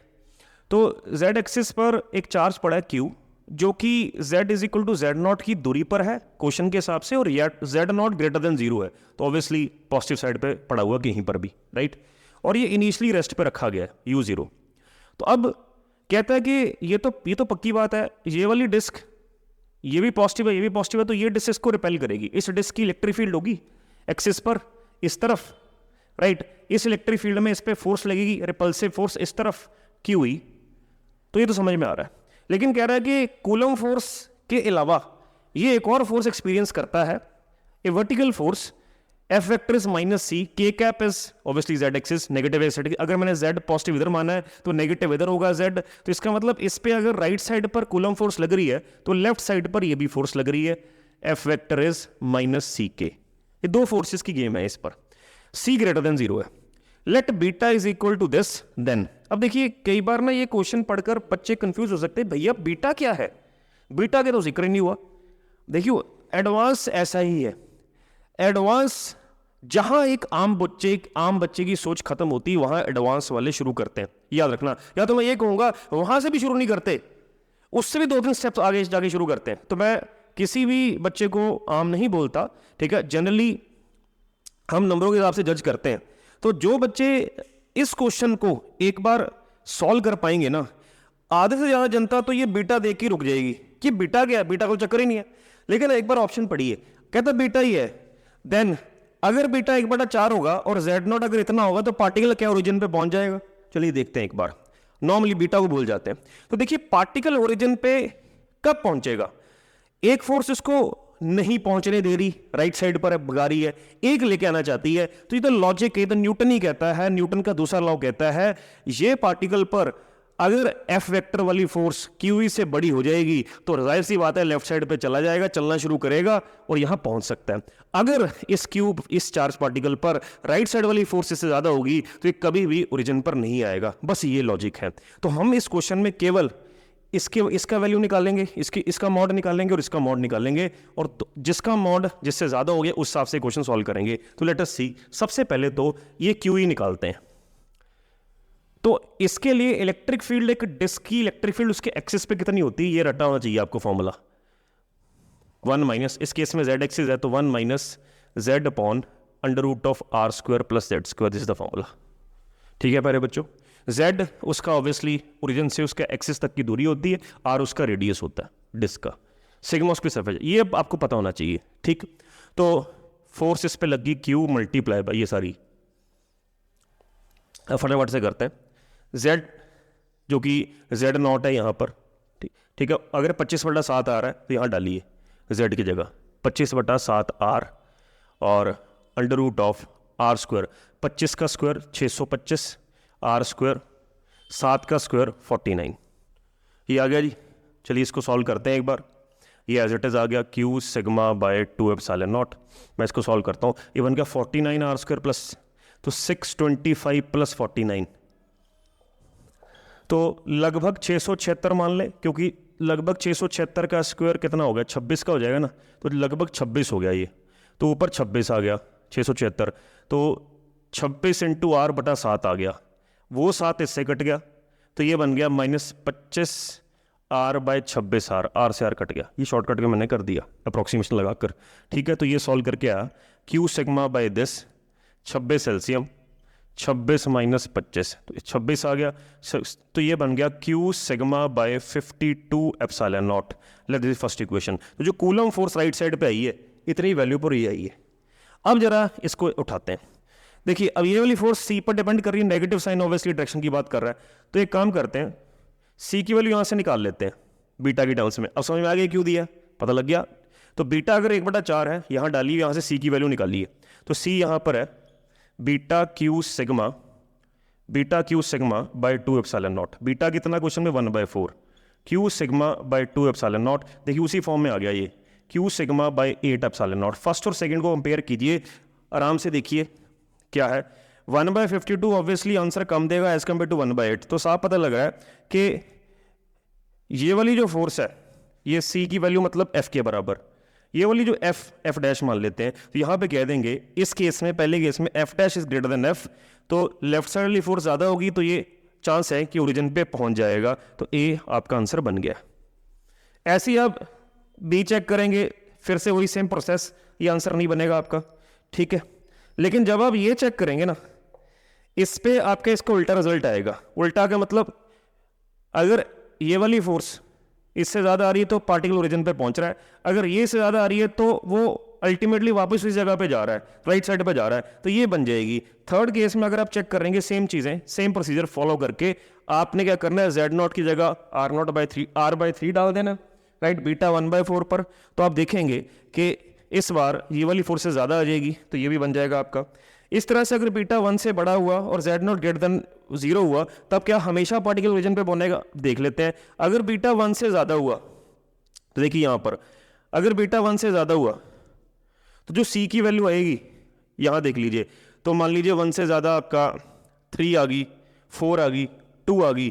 तो z एक्सिस पर एक चार्ज पड़ा है q, जो कि z is equal to z0 की दूरी पर है क्वेश्चन के हिसाब से, और z0 ग्रेटर देन 0 है, तो ऑब्वियसली पॉजिटिव साइड पे पड़ा हुआ कहीं पर भी, राइट। और ये इनिशियली रेस्ट पे रखा गया है u0। तो अब कहता है कि ये तो पक्की बात है, ये वाली डिस्क ये भी पॉजिटिव है, ये भी पॉजिटिव है, तो ये डिस्क इसको रिपेल करेगी। इस डिस्क की इलेक्ट्रिक फील्ड होगी एक्सिस पर इस तरफ, राइट। इस इलेक्ट्रिक फील्ड में इस पे फोर्स लगेगी, रिपल्सिव फोर्स इस तरफ की हुई, तो ये तो समझ में आ रहा है। लेकिन कह रहा है कि कूलम फोर्स के अलावा ये एक और फोर्स एक्सपीरियंस करता है, a vertical force, f vector is -c, k cap is obviously z axis, negative side. अगर मैंने z पॉजिटिव इधर माना है तो नेगेटिव इधर होगा z, तो इसका मतलब इस पे अगर राइट साइड पर कूलम फोर्स लग रही है तो लेफ्ट साइड पर ये भी फोर्स लग रही है, एफ वेक्टर इज -ck। ये दो फोर्सेस की गेम है इस पर, c ग्रेटर देन 0 है। Let beta is equal to this then. अब देखिए कई बार ना ये क्वेश्चन पढ़कर बच्चे कंफ्यूज हो सकते हैं, भैया बीटा क्या है, बीटा के तो जिक्र ही नहीं हुआ। देखिए एडवांस ऐसा ही है, एडवांस जहां एक आम बच्चे की सोच खत्म होती है, वहां एडवांस वाले शुरू करते हैं, याद रखना। या तो मैं ये कहूंगा वहां से भी शुरू नहीं करते, उससे भी 2-3 स्टेप्स आगे जाके शुरू करते हैं। तो मैं किसी भी बच्चे को आम नहीं बोलता, ठीक है, जनरली हम नंबरों के हिसाब से जज करते हैं। तो जो बच्चे इस क्वेश्चन को एक बार सॉल्व कर पाएंगे ना, आधे से ज़्यादा जनता तो ये बीटा देख के रुक जाएगी कि बीटा क्या है, बीटा को चक्कर ही नहीं है। लेकिन एक बार ऑप्शन पढ़िए, कहता बीटा ही है, देन अगर बीटा 1/4 होगा और Z0 अगर इतना होगा तो पार्टिकल क्या ओरिजिन पे पहुंच जाएगा। चलिए देखते हैं एक बार। नॉर्मली बीटा को भूल जाते हैं। तो देखिए पार्टिकल ओरिजिन पे कब पहुंचेगा, एक फोर्स इसको नहीं पहुंचने दे रही, राइट साइड पर भगा रही है, एक लेके आना चाहती है। तो ये तो लॉजिक है, तो न्यूटन ही कहता है, न्यूटन का दूसरा लॉ कहता है ये पार्टिकल पर अगर एफ वेक्टर वाली फोर्स क्यू से बड़ी हो जाएगी तो जाहिर सी बात है लेफ्ट साइड पे चला जाएगा, चलना शुरू करेगा और यहां पहुंच सकता है। अगर इस क्यूब इस चार्ज पार्टिकल पर राइट साइड वाली फोर्स इससे ज्यादा होगी तो ये कभी भी ओरिजिन पर नहीं आएगा। बस ये लॉजिक है। तो हम इस क्वेश्चन में केवल इसका वैल्यू निकालेंगे, इसका मॉड निकालेंगे और इसका मॉड निकालेंगे, और जिसका मॉड जिससे ज्यादा हो गया उस हिसाब से क्वेश्चन सॉल्व करेंगे। तो लेट अस सी, सबसे पहले तो ये क्यू ही निकालते हैं। तो इसके लिए इलेक्ट्रिक फील्ड, एक डिस्क की इलेक्ट्रिक फील्ड उसके एक्सिस पे कितनी होती है ये रटा होना चाहिए आपको फॉर्मूला। 1 माइनस, इस केस में जेड एक्सिस है तो 1 minus Z upon √r² plus z², this is the formula. ठीक है प्यारे बच्चों, z उसका ऑब्वियसली ओरिजिन से उसका एक्सिस तक की दूरी होती है, r उसका रेडियस होता है डिस्क का, सिग्मा उसकी सरफेस, ये आपको पता होना चाहिए। ठीक, तो फोर्स इस पे लगी Q मल्टीप्लाई बाई ये सारी, फटाफट से करते हैं। z जो कि Z0 है यहाँ पर, ठीक है, अगर 25/7 आ रहा है तो यहाँ डालिए z की जगह 25/7 r और √r², 25 का स्क्वायर 625, r², 7 का स्क्वायर 49, ये आ गया जी। चलिए इसको सॉल्व करते हैं एक बार। ये एज इट इज आ गया Q सिग्मा बाय 2ε0। मैं इसको सॉल्व करता हूँ, ये बन गया 49 r² प्लस, तो 625 प्लस 49, तो लगभग 676 मान ले, क्योंकि लगभग 676 का स्क्वायर कितना हो गया, 26 का हो जाएगा ना, तो लगभग 26 हो गया ये, तो ऊपर 26 आ गया 676, तो 26 इंटू r/7 आ गया, वो 7 इससे कट गया तो ये बन गया -25 r/26r, r से r कट गया, ये शॉर्टकट में मैंने कर दिया अप्रोक्सीमेशन लगाकर। ठीक है, तो ये सॉल्व करके आया Q sigma by this 26 LCM, 26 minus 25 तो 26 आ गया, तो ये बन गया Q sigma by 52ε0। Let this first equation. तो जो कूलम फोर्स राइट साइड पे आई है इतनी वैल्यू पर ही आई है। अब जरा इसको उठाते हैं। देखिए अब ये वाली फोर्स C पर डिपेंड कर रही है, नेगेटिव साइन ऑब्वियसली डायरेक्शन की बात कर रहा है, तो एक काम करते हैं C की वैल्यू यहाँ से निकाल लेते हैं बीटा की टर्म्स में। अब समझ में आ गया क्यों दिया, पता लग गया। तो बीटा अगर 1/4 है यहाँ डालिए, यहाँ से C की वैल्यू निकालिए, तो C यहाँ पर है beta Q sigma by 2ε0। Beta कितना क्वेश्चन में 1/4, Q सिग्मा बाय 2ε0। देखिए उसी फॉर्म में आ गया ये Q सिग्मा बाय 8ε0। फर्स्ट और सेकंड को कंपेयर कीजिए आराम से, देखिए क्या है 1/52, ऑब्वियसली आंसर कम देगा एज कम्पेयर टू 1/8। तो साफ पता लग रहा है कि ये वाली जो फोर्स है ये C की वैल्यू मतलब F के बराबर, ये वाली जो F डैश मान लेते हैं, तो यहाँ पे कह देंगे इस केस में, पहले केस में F dash is greater than F, तो लेफ्ट साइड वाली फोर्स ज़्यादा होगी तो ये चांस है कि ओरिजिन पे पहुंच जाएगा, तो A आपका आंसर बन गया। ऐसे ही आप B चेक करेंगे, फिर से वही सेम प्रोसेस, ये आंसर नहीं बनेगा आपका। ठीक है, लेकिन जब आप ये चेक करेंगे ना, इस पे आपका इसका उल्टा रिजल्ट आएगा। उल्टा का मतलब अगर ये वाली फोर्स इससे ज़्यादा आ रही है तो पार्टिकल ओरिजिन पे पहुंच रहा है, अगर ये से ज़्यादा आ रही है तो वो अल्टीमेटली वापस इस जगह पे जा रहा है, राइट साइड पे जा रहा है, तो ये बन जाएगी। थर्ड केस में अगर आप चेक करेंगे सेम चीज़ें, सेम प्रोसीजर फॉलो करके आपने क्या करना है, Z0 की जगह r/3 डाल देना, राइट, बीटा 1/4 पर। तो आप देखेंगे कि इस बार ये वाली फोर्स से ज़्यादा आ जाएगी, तो ये भी बन जाएगा आपका। इस तरह से अगर बीटा 1 से बड़ा हुआ और Z0 ग्रेटर देन 0 हुआ, तब क्या हमेशा पार्टिकल ओरिजिन पे पहुंचेगा, देख लेते हैं। अगर बीटा 1 से ज़्यादा हुआ तो देखिए यहाँ पर अगर बीटा 1 से ज़्यादा हुआ तो जो C की वैल्यू आएगी यहाँ देख लीजिए, तो मान लीजिए 1 से ज़्यादा आपका 3 आ गई, 4 आ गई, 2 आ गई,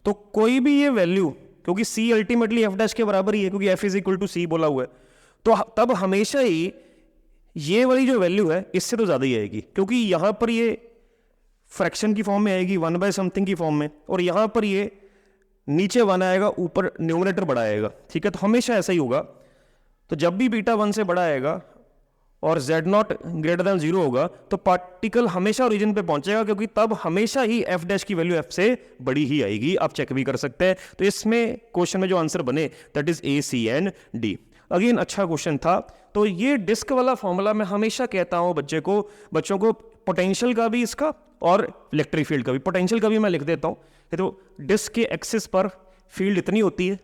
तो कोई भी ये वैल्यू, क्योंकि C अल्टीमेटली F डैश के बराबर ही है, क्योंकि F इज C बोला हुआ है, तो तब हमेशा ही ये वाली जो वैल्यू है इससे तो ज़्यादा ही आएगी, क्योंकि यहाँ पर ये फ्रैक्शन की फॉर्म में आएगी 1/समथिंग की फॉर्म में, और यहाँ पर ये नीचे 1 आएगा, ऊपर न्यूमरेटर बड़ा आएगा, ठीक है। तो हमेशा ऐसा ही होगा। तो जब भी बीटा 1 से बड़ा आएगा और z नॉट ग्रेटर देन 0 होगा तो पार्टिकल हमेशा ओरिजिन पे पहुंचेगा, क्योंकि तब हमेशा ही f डैश की वैल्यू f से बड़ी ही आएगी। आप चेक भी कर सकते हैं। तो इसमें क्वेश्चन में जो आंसर बने that is A, C and D. Again अच्छा क्वेश्चन था। तो ये डिस्क वाला फॉर्मूला मैं हमेशा कहता हूं बच्चों को पोटेंशियल का भी इसका और इलेक्ट्रिक फील्ड का भी। पोटेंशियल का भी मैं लिख देता हूं। तो डिस्क के एक्सिस पर फील्ड इतनी होती है,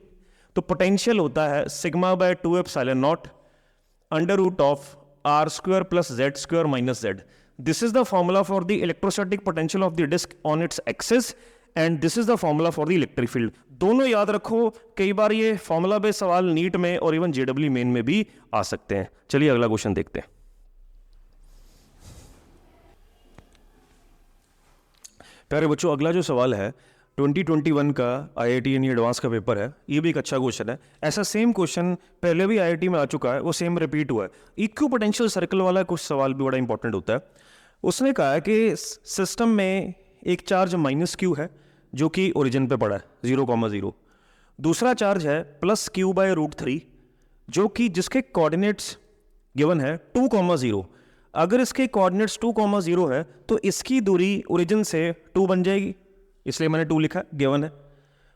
तो पोटेंशियल होता है sigma by 2 epsilon naught under root of R square plus Z square minus Z. This is the formula for the electrostatic potential of the disc on its axis and this is the formula for the electric field. दोनों याद रखो, कई बार ये formula based सवाल NEET में और even JW main में भी आ सकते हैं। चलिए अगला क्वेश्चन देखते हैं। प्यारे बच्चों, अगला जो सवाल है 2021 का IIT यानी एडवांस का पेपर है। ये भी एक अच्छा क्वेश्चन है। ऐसा सेम क्वेश्चन पहले भी IIT में आ चुका है, वो सेम रिपीट हुआ है। इक्वी पोटेंशियल सर्कल वाला कुछ सवाल भी बड़ा इंपॉर्टेंट होता है। उसने कहा है कि सिस्टम में एक चार्ज माइनस क्यू है जो कि ओरिजिन पे पड़ा है 0,0। दूसरा चार्ज है प्लस क्यू बाय रूट 3 जो कि जिसके कोऑर्डिनेट्स गिवन है 2,0। अगर इसके कोऑर्डिनेट्स 2,0 है तो इसकी दूरी ओरिजिन से 2 बन जाएगी, इसलिए मैंने 2 लिखा, गिवन है।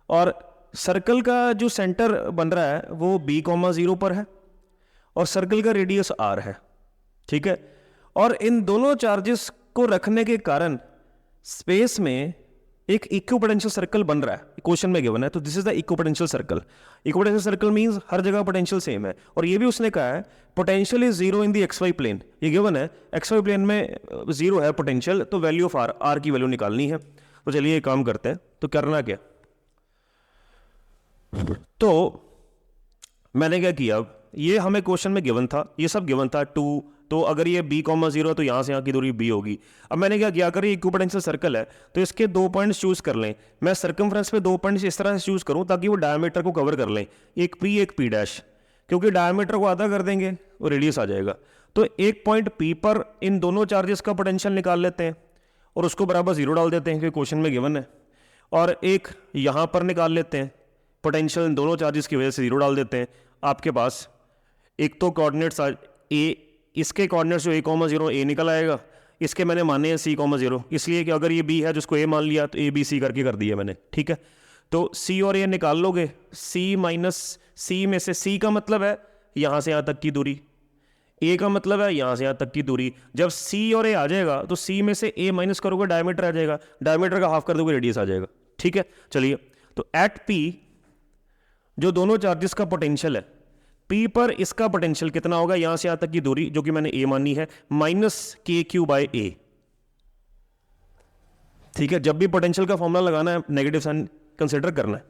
और सर्कल का जो सेंटर बन रहा है वो b,0 पर है और सर्कल का रेडियस r है, ठीक है। और इन दोनों चार्जेस को रखने के कारण स्पेस में एक इक्विपोटेंशियल सर्कल बन रहा है, क्वेश्चन में गिवन है। तो this is the equipotential circle. Equipotential circle means हर जगह पोटेंशियल सेम है। और ये भी उसने कहा है potential is 0 in the XY plane. ये गिवन है, XY प्लेन में 0 है पोटेंशियल, तो वैल्यू ऑफ r की वैल्यू निकालनी है। तो चलिए ये काम करते हैं। तो करना क्या, तो मैंने क्या किया, ये हमें क्वेश्चन में गिवन था, ये सब गिवन था 2। तो अगर ये b,0 तो यहां से यहां की दूरी b होगी। अब मैंने क्या किया, अगर ये इक्विपोटेंशियल सर्कल है तो इसके 2 पॉइंट्स चूज कर लें। मैं सर्कमफ्रेंस पे 2 पॉइंट्स इस तरह से चूज करूं ताकि वो डायमीटर को कवर कर लें, एक p एक p डैश, क्योंकि डायमीटर को आधा कर देंगे और रेडियस आ जाएगा। तो एक पॉइंट p पर इन दोनों चार्जेस का पोटेंशियल निकाल लेते हैं और उसको बराबर 0 डाल देते हैं क्योंकि क्वेश्चन में गिवन है। और एक यहां पर निकाल लेते हैं, पोटेंशियल इन दोनों चार्जेस की वजह से 0 डाल देते हैं। आपके पास एक तो कोऑर्डिनेट्स a, इसके कोऑर्डिनेट्स जो a,0 a निकल आएगा, इसके मैंने माने हैं c,0, इसलिए कि अगर ये b है जिसको a मान लिया तो a b c करके कर दिया मैंने, ठीक है। तो c और a निकाल लोगे, c माइनस c में से c का मतलब है यहां से यहां तक की दूरी, a का मतलब है यहां से यहां तक की दूरी। जब c और a आ जाएगा तो c में से a माइनस करोगे डायमीटर आ जाएगा, डायमीटर का हाफ कर दोगे रेडियस आ जाएगा, ठीक है। चलिए, तो एट p जो दोनों चार्जेस का पोटेंशियल है, p पर इसका पोटेंशियल कितना होगा, यहां से यहां तक की दूरी जो कि मैंने a मानी है, माइनस KQ बाय a, ठीक है। जब भी पोटेंशियल का फॉर्मूला लगाना है नेगेटिव साइन कंसिडर करना है।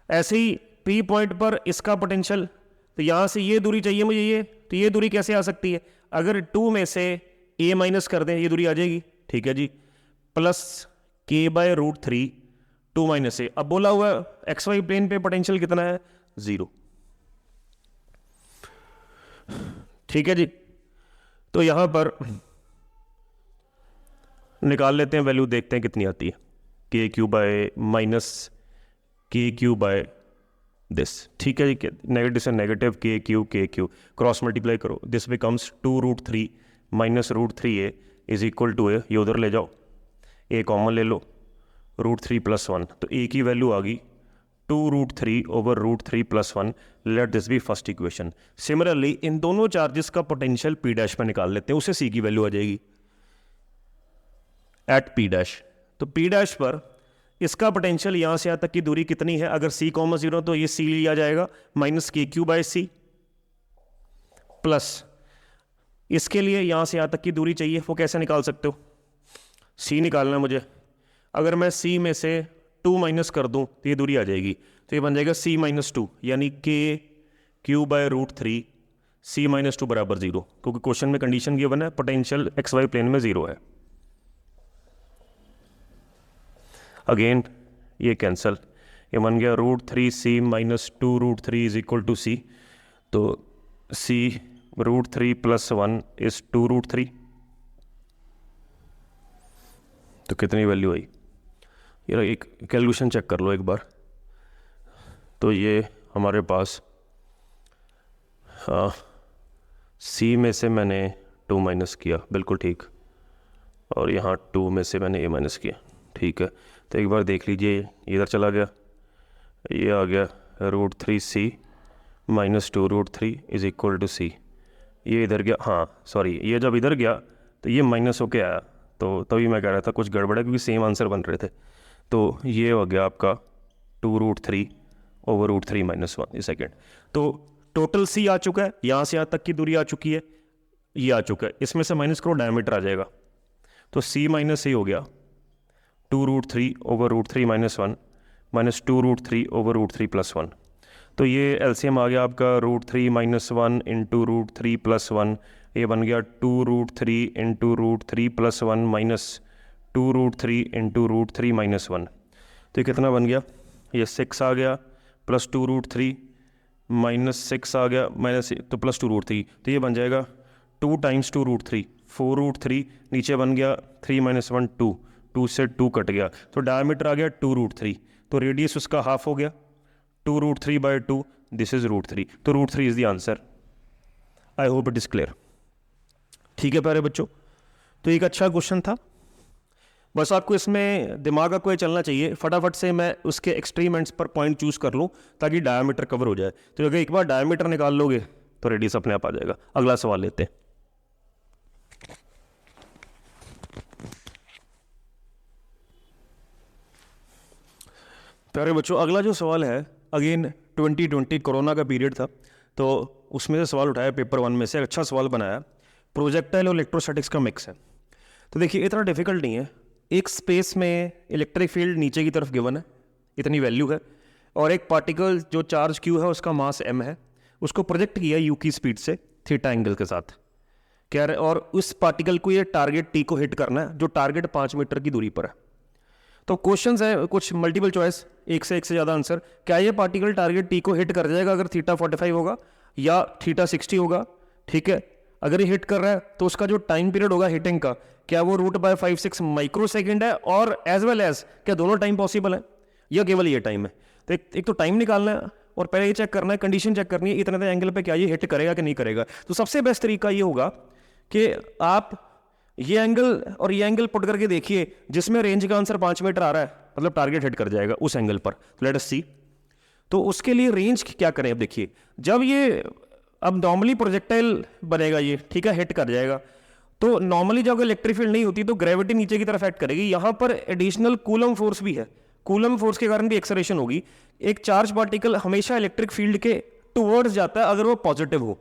ऐसे ही p पॉइंट पर इसका पोटेंशियल, तो यहां से ये दूरी चाहिए मुझे, ये तो ये दूरी कैसे आ सकती है, अगर 2 में से a माइनस कर दें ये दूरी आ जाएगी, ठीक है जी, plus k by root 3 2 minus a। अब बोला हुआ XY प्लेन पे पोटेंशियल कितना है, 0, ठीक है जी। तो यहां पर निकाल लेते हैं वैल्यू, देखते हैं कितनी आती है, KQ by minus KQ by this, ठीक है जी। नेगेटिव से नेगेटिव KQ क्रॉस मल्टीप्लाई करो, this becomes 2√3 minus √3a is equal to a, ये उधर ले जाओ, a कॉमन ले लो, √3 + 1, तो a की वैल्यू आ गई 2√3 over √3 + 1। Let this be first equation. Similarly in दोनों चार्जेस का पोटेंशियल p डैश पे निकाल लेते हैं, उससे c की वैल्यू आ जाएगी एट p डैश। तो p डैश पर इसका पोटेंशियल यहां से यहां तक की दूरी कितनी है, अगर c,0 तो ये c लिया जाएगा minus KQ by c, plus इसके लिए यहां से यहां तक की दूरी चाहिए, वो कैसे निकाल सकते हो, c निकालना है मुझे। अगर मैं c में से 2 माइनस कर दूं तो ये दूरी आ जाएगी, तो ये बन जाएगा c-2 यानी KQ बाय √3 c-2 बराबर 0, क्योंकि क्वेश्चन में कंडीशन गिवन है पोटेंशियल XY प्लेन में 0 है। अगेन ये कैंसल, ये बन गया √3 c-2 √3 is equal to c, तो c √3 + 1 इज 2√3, तो कितनी वैल्यू आई, ये एक कैलकुलेशन चेक कर लो एक बार, तो ये हमारे पास सी में से मैंने 2 माइनस किया, बिल्कुल ठीक, और यहाँ 2 में से मैंने ए माइनस किया, ठीक है। तो एक बार देख लीजिए, इधर चला गया, ये आ गया √3c minus 2√3 is equal to c. ये इधर गया, हाँ सॉरी, ये जब इधर गया तो ये माइनस होके आया, तो तभी मैं कह रहा था कुछ गड़बड़ है क्योंकि सेम आंसर बन रहे थे। तो ये हो गया आपका 2√3 ओवर √3 माइनस 1 ये सेकेंड। तो टोटल सी आ चुका है, यहाँ से यहाँ तक की दूरी आ चुकी है, ये आ चुका है, इसमें से माइनस करो, डायमीटर आ जाएगा। तो सी माइनस सी हो गया 2√3 over √3 minus 1 minus 2√3 over √3 plus 1। तो ये एलसीएम आ गया आपका √3 माइनस 1 इंटू √3 प्लस 1, ये बन गया 2√3 into √3 plus 1 minus 2√3 into √3 minus 1। तो ये कितना बन गया, ये 6 आ गया प्लस 2√3 माइनस 6 आ गया माइनस तो प्लस 2√3, तो ये बन जाएगा 2 टाइम्स 2√3 4√3, नीचे बन गया 3 माइनस 1 2, 2 से 2 कट गया, तो डायमीटर आ गया 2√3, तो रेडियस उसका हाफ हो गया 2√3/2, दिस इज √3, तो √3 is the answer. I hope it is clear. ठीक है प्यारे बच्चों, तो एक अच्छा क्वेश्चन था, बस आपको इसमें दिमाग आपको ये चलना चाहिए, फटाफट से मैं उसके एक्सट्रीम एंड्स पर पॉइंट चूज कर लूँ ताकि डायमीटर कवर हो जाए। तो अगर एक बार डायमीटर निकाल लोगे तो रेडियस अपने आप आ जाएगा। अगला सवाल लेते हैं। प्यारे बच्चों, अगला जो सवाल है, अगेन 2020 कोरोना का पीरियड था, तो उसमें से सवाल उठाया पेपर 1 में से, अच्छा सवाल बनाया, प्रोजेक्टाइल और इलेक्ट्रोस्टैटिक्स का मिक्स है। तो देखिए इतना डिफिकल्ट नहीं है, एक स्पेस में इलेक्ट्रिक फील्ड नीचे की तरफ गिवन है, इतनी वैल्यू है, और एक पार्टिकल जो चार्ज क्यू है उसका मास m है, उसको प्रोजेक्ट किया u की स्पीड से थीटा एंगल के साथ, कह रहे, और उस पार्टिकल को ये टारगेट t को हिट करना है, जो टारगेट 5 मीटर की दूरी पर है। तो क्वेश्चंस है कुछ मल्टीपल चॉइस, एक से ज़्यादा आंसर। क्या ये पार्टिकल टारगेट टी को हिट कर जाएगा अगर थीटा 45 होगा या थीटा 60 होगा? ठीक है, अगर ये हिट कर रहा है तो उसका जो टाइम पीरियड होगा हिटिंग का, क्या वो √5 माइक्रो सेकेंड है, और एज वेल एज क्या दोनों टाइम पॉसिबल है या केवल ये टाइम है? तो एक तो टाइम निकालना है और पहले ये चेक करना है, कंडीशन चेक करनी है इतने एंगल पे क्या ये हिट करेगा कि नहीं करेगा। तो सबसे बेस्ट तरीका ये होगा कि आप ये एंगल और ये एंगल पुट करके देखिए, जिसमें रेंज का आंसर 5 मीटर आ रहा है, मतलब टारगेट हिट कर जाएगा उस एंगल पर। लेट अस सी, तो उसके लिए रेंज क्या करें। अब देखिए, जब ये अब नॉर्मली प्रोजेक्टाइल बनेगा ये, ठीक है, हिट कर जाएगा, तो नॉर्मली जब इलेक्ट्रिक फील्ड नहीं होती तो ग्रेविटी नीचे की तरफ एक्ट करेगी, यहाँ पर एडिशनल कूलम फोर्स भी है, कूलम फोर्स के कारण भी एक्सेलरेशन होगी। एक चार्ज पार्टिकल हमेशा इलेक्ट्रिक फील्ड के टुवर्ड्स जाता है अगर वो पॉजिटिव हो,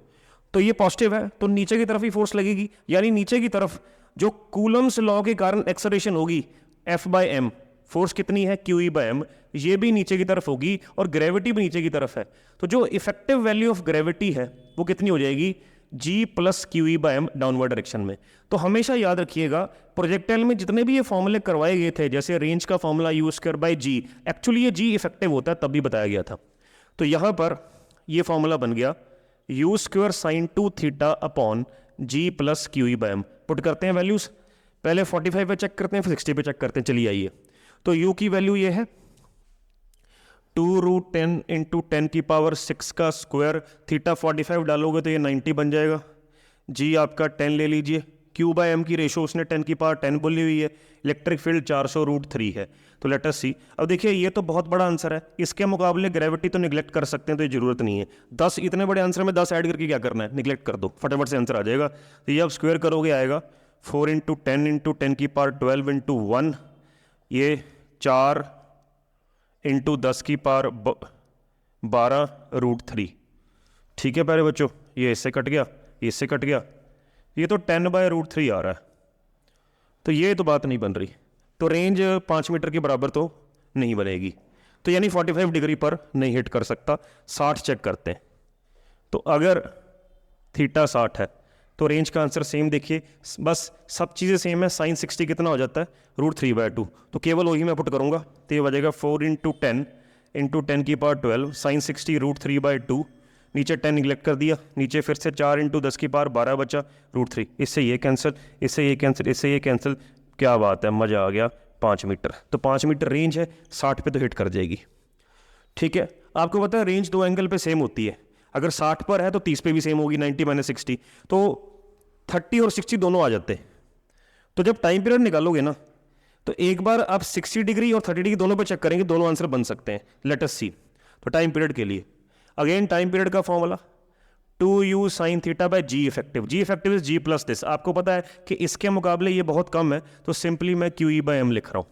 तो ये पॉजिटिव है तो नीचे की तरफ ही फोर्स लगेगी, यानी नीचे की तरफ जो कूलम्स लॉ के कारण एक्सेलरेशन होगी F/m, फोर्स कितनी है QE/m, ये भी नीचे की तरफ होगी और ग्रेविटी भी नीचे की तरफ है। तो जो इफेक्टिव वैल्यू ऑफ ग्रेविटी है वो कितनी हो जाएगी? G + QE/m डाउनवर्ड डायरेक्शन में। तो हमेशा याद रखिएगा, प्रोजेक्टाइल में जितने भी ये फॉर्मूले करवाए गए थे, जैसे रेंज का फॉर्मूला U²/G, एक्चुअली ये G इफेक्टिव होता है तब भी बताया गया था। तो यहाँ पर ये फॉर्मूला बन गया U² sin 2θ upon G + QE/m। Put करते हैं वैल्यूज, पहले 45 पे चेक करते हैं, फिर 60 पे चेक करते हैं। चलिए आइए, तो U की वैल्यू ये है 2√10 × 10⁻⁶ का स्क्वायर, थीटा 45 डालोगे तो ये 90 बन जाएगा। G आपका 10 ले लीजिए, Q/m की रेशो उसने 10⁻10 बोली हुई है, इलेक्ट्रिक फील्ड 400√3 है। तो लेट अस सी, अब देखिए ये तो बहुत बड़ा आंसर है, इसके मुकाबले ग्रेविटी तो निगलेक्ट कर सकते हैं, तो ये जरूरत नहीं है। 10 इतने बड़े आंसर में 10 ऐड करके क्या करना है, निगलेक्ट कर दो, फटाफट से आंसर आ जाएगा। तो ये अब स्क्वायर करोगे आएगा 4 × 10 × 10⁻12 × 1, ये 4 × 10⁻12√3। ठीक है प्यारे बच्चों, ये इससे कट गया, ये इससे कट गया, ये तो 10/√3 आ रहा है, तो ये तो बात नहीं बन रही। तो रेंज 5 मीटर के बराबर तो नहीं बनेगी, तो यानी 45 डिग्री पर नहीं हिट कर सकता। 60 चेक करते हैं, तो अगर थीटा 60 है तो रेंज का आंसर सेम देखिए, बस सब चीज़ें सेम है। sin 60 कितना हो जाता है? √3/2, तो केवल वही मैं पुट करूँगा, तो ये बजेगा 4 × 10 × 10⁻12 sin 60 √3/2, नीचे 10 निगलेक्ट कर दिया, नीचे फिर से 4 × 10⁻12 बचा √3, इससे ये कैंसिल, इससे ये कैंसिल, इससे ये कैंसिल, क्या बात है, मज़ा आ गया। 5 मीटर, तो 5 मीटर रेंज है, 60 पे तो हिट कर जाएगी। ठीक है, आपको पता है रेंज दो एंगल पे सेम होती है, अगर 60 पर है तो 30 पे भी सेम होगी, 90 माइनस 60, तो 30 और 60 दोनों आ जाते हैं। तो जब टाइम पीरियड निकालोगे ना, तो एक बार आप 60 डिग्री और 30 डिग्री दोनों पे चेक करेंगे, दोनों आंसर बन सकते हैं। Let us see. तो टाइम पीरियड के लिए अगेन टाइम पीरियड का formula 2u sin theta by G effective. G effective is G plus this. आपको पता है कि इसके मुकाबले ये बहुत कम है, तो सिंपली मैं क्यू ई बाय एम लिख रहा हूँ।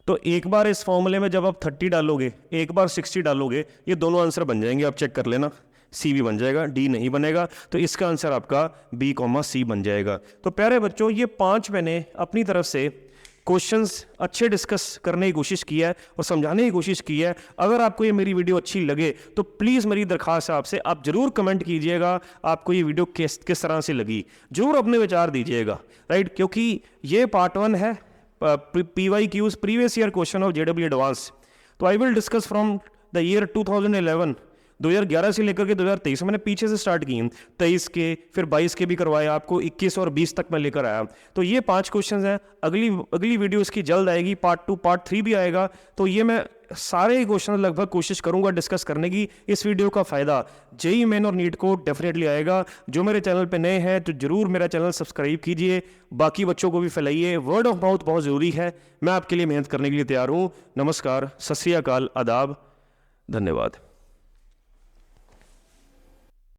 तो एक बार इस फॉर्मूले में जब आप 30 डालोगे, एक बार 60 डालोगे, ये दोनों आंसर बन जाएंगे। आप चेक कर लेना, सी भी बन जाएगा, डी नहीं बनेगा, तो इसका आंसर आपका बी कॉमा सी बन जाएगा। तो प्यारे बच्चों, ये 5 मैंने अपनी तरफ से क्वेश्चंस अच्छे डिस्कस करने की कोशिश की है और समझाने की कोशिश की है। अगर आपको ये मेरी वीडियो अच्छी लगे तो प्लीज़ मेरी दरख्वास्त है आपसे, आप ज़रूर कमेंट कीजिएगा आपको ये वीडियो किस तरह से लगी, जरूर अपने विचार दीजिएगा, राइट। क्योंकि ये पार्ट 1 है PYQs previous year question of JEE advance. तो I will discuss from the year 2011, 2011 से लेकर के 2023 मैंने पीछे से स्टार्ट की, 23 के फिर 22 के भी करवाए आपको, 21 और 20 तक मैं लेकर आया। तो ये 5 क्वेश्चंस हैं। अगली वीडियो इसकी जल्द आएगी, पार्ट 2 पार्ट 3 भी आएगा। तो ये मैं सारे क्वेश्चन लगभग कोशिश करूंगा डिस्कस करने की। इस वीडियो का फ़ायदा JEE मेन और नीट को डेफिनेटली आएगा। जो मेरे चैनल पे नए हैं तो जरूर मेरा चैनल सब्सक्राइब कीजिए, बाकी बच्चों को भी फैलाइए। वर्ड ऑफ माउथ बहुत ज़रूरी है। मैं आपके लिए मेहनत करने के लिए तैयार हूँ। नमस्कार, सत श्री अकाल, आदाब, धन्यवाद।